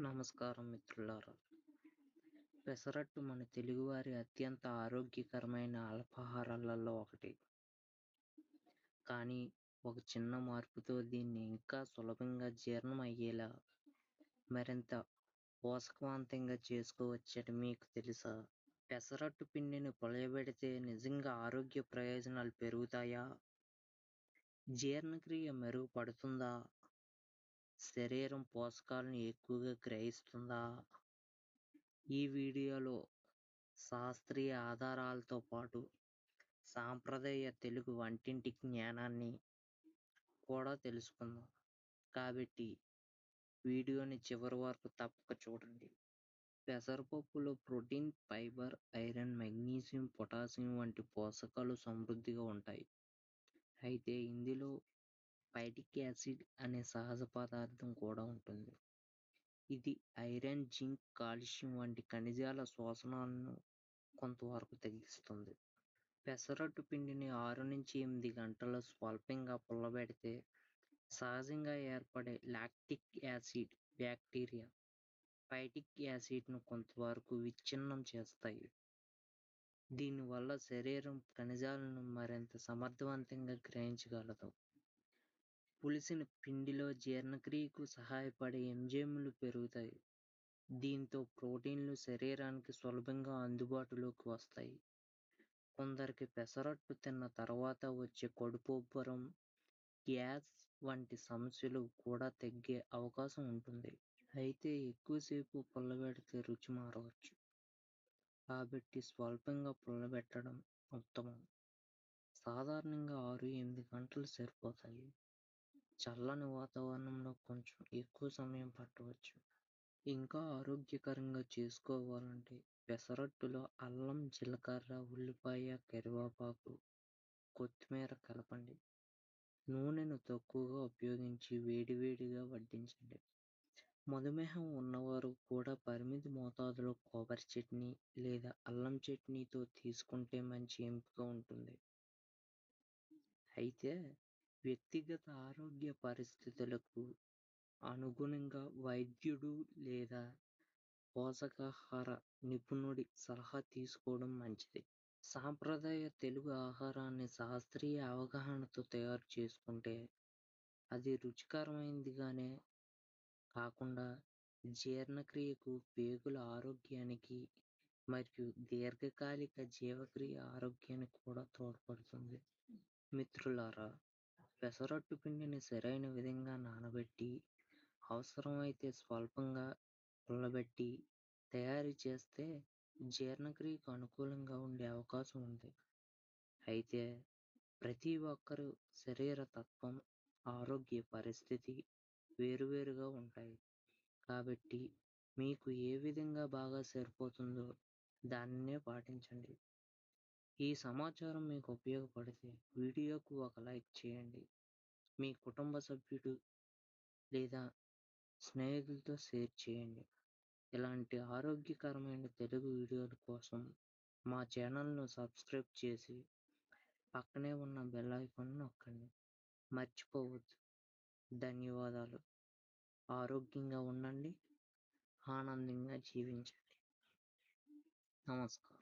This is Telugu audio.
నమస్కారం మిత్రులారా. పెసరట్టు మన తెలుగువారి అత్యంత ఆరోగ్యకరమైన అల్పాహారాలలో ఒకటి. కానీ ఒక చిన్న మార్పుతో దీన్ని ఇంకా సులభంగా జీర్ణం అయ్యేలా మరింత పోషకవంతంగా చేసుకోవచ్చని మీకు తెలుసా? పెసరట్టు పిండిని పులియబెడితే నిజంగా ఆరోగ్య ప్రయోజనాలు పెరుగుతాయా? జీర్ణక్రియ మెరుగుపడుతుందా? శరీరం పోషకాలను ఎక్కువగా గ్రహిస్తుందా? ఈ వీడియోలో శాస్త్రీయ ఆధారాలతో పాటు సాంప్రదాయ తెలుగు వంటింటి జ్ఞానాన్ని కూడా తెలుసుకుందాం. కాబట్టి వీడియోని చివరి వరకు తప్పక చూడండి. పెసరపప్పులో protein, fibre, iron, magnesium, potassium వంటి పోషకాలు సమృద్ధిగా ఉంటాయి. అయితే ఇందులో ఫైటిక్ యాసిడ్ అనే సహజ పదార్థం కూడా ఉంటుంది. ఇది ఐరన్, జింక్, కాల్షియం వంటి ఖనిజాల శోషణను కొంతవరకు తగ్గిస్తుంది. పెసరట్టు పిండిని 6-8 గంటలు స్వల్పంగా పుల్లబెడితే సహజంగా ఏర్పడే లాక్టిక్ యాసిడ్ బ్యాక్టీరియా ఫైటిక్ యాసిడ్ను కొంతవరకు విచ్ఛిన్నం చేస్తాయి. దీనివల్ల శరీరం ఖనిజాలను మరింత సమర్థవంతంగా గ్రహించగలదు. పులిసిన పిండిలో జీర్ణక్రియకు సహాయపడే ఎంజైమ్లు పెరుగుతాయి. దీంతో ప్రోటీన్లు శరీరానికి సులభంగా అందుబాటులోకి వస్తాయి. కొందరికి పెసరట్టు తిన్న తర్వాత వచ్చే కడుపుబ్బరం, గ్యాస్ వంటి సమస్యలు కూడా తగ్గే అవకాశం ఉంటుంది. అయితే ఎక్కువసేపు పుల్లబెడితే రుచి మారవచ్చు. కాబట్టి స్వల్పంగా పుల్లబెట్టడం ఉత్తమం. సాధారణంగా 6-8 గంటలు సరిపోతాయి. చల్లని వాతావరణంలో కొంచెం ఎక్కువ సమయం పట్టవచ్చు. ఇంకా ఆరోగ్యకరంగా చేసుకోవాలంటే పెసరట్టులో అల్లం, జీలకర్ర, ఉల్లిపాయ, కరివేపాకు, కొత్తిమీర కలపండి. నూనెను తక్కువగా ఉపయోగించి వేడివేడిగా వడ్డించండి. మధుమేహం ఉన్నవారు కూడా పరిమిత మోతాదులో కొబ్బరి చట్నీ లేదా అల్లం చట్నీతో తీసుకుంటే మంచి ఎంపిక ఉంటుంది. అయితే వ్యక్తిగత ఆరోగ్య పరిస్థితులకు అనుగుణంగా వైద్యుడు లేదా పోషకాహార నిపుణుడి సలహా తీసుకోవడం మంచిది. సాంప్రదాయ తెలుగు ఆహారాన్ని శాస్త్రీయ అవగాహనతో తయారు చేసుకుంటే అది రుచికరమైనదిగానే కాకుండా జీర్ణక్రియకు, పేగుల ఆరోగ్యానికి మరియు దీర్ఘకాలిక జీవక్రియ ఆరోగ్యానికి కూడా తోడ్పడుతుంది. మిత్రులారా, పెసరట్టు పిండిని సరైన విధంగా నానబెట్టి, అవసరమైతే స్వల్పంగా పుల్లబెట్టి తయారు చేస్తే జీర్ణక్రియకు అనుకూలంగా ఉండే అవకాశం ఉంది. అయితే ప్రతి ఒక్కరి శరీర తత్వం, ఆరోగ్య పరిస్థితి వేరువేరుగా ఉంటాయి. కాబట్టి మీకు ఏ విధంగా బాగా సరిపోతుందో దానినే పాటించండి. ఈ సమాచారం మీకు ఉపయోగపడితే వీడియోకు ఒక లైక్ చేయండి. మీ కుటుంబ సభ్యుడు లేదా స్నేహితులతో షేర్ చేయండి. ఇలాంటి ఆరోగ్యకరమైన తెలుగు వీడియోల కోసం మా ఛానల్ను సబ్స్క్రైబ్ చేసి పక్కనే ఉన్న బెల్ ఐకాన్ నొక్కండి. మర్చిపోవద్దు. ధన్యవాదాలు. ఆరోగ్యంగా ఉండండి. ఆనందంగా జీవించండి. నమస్కారం.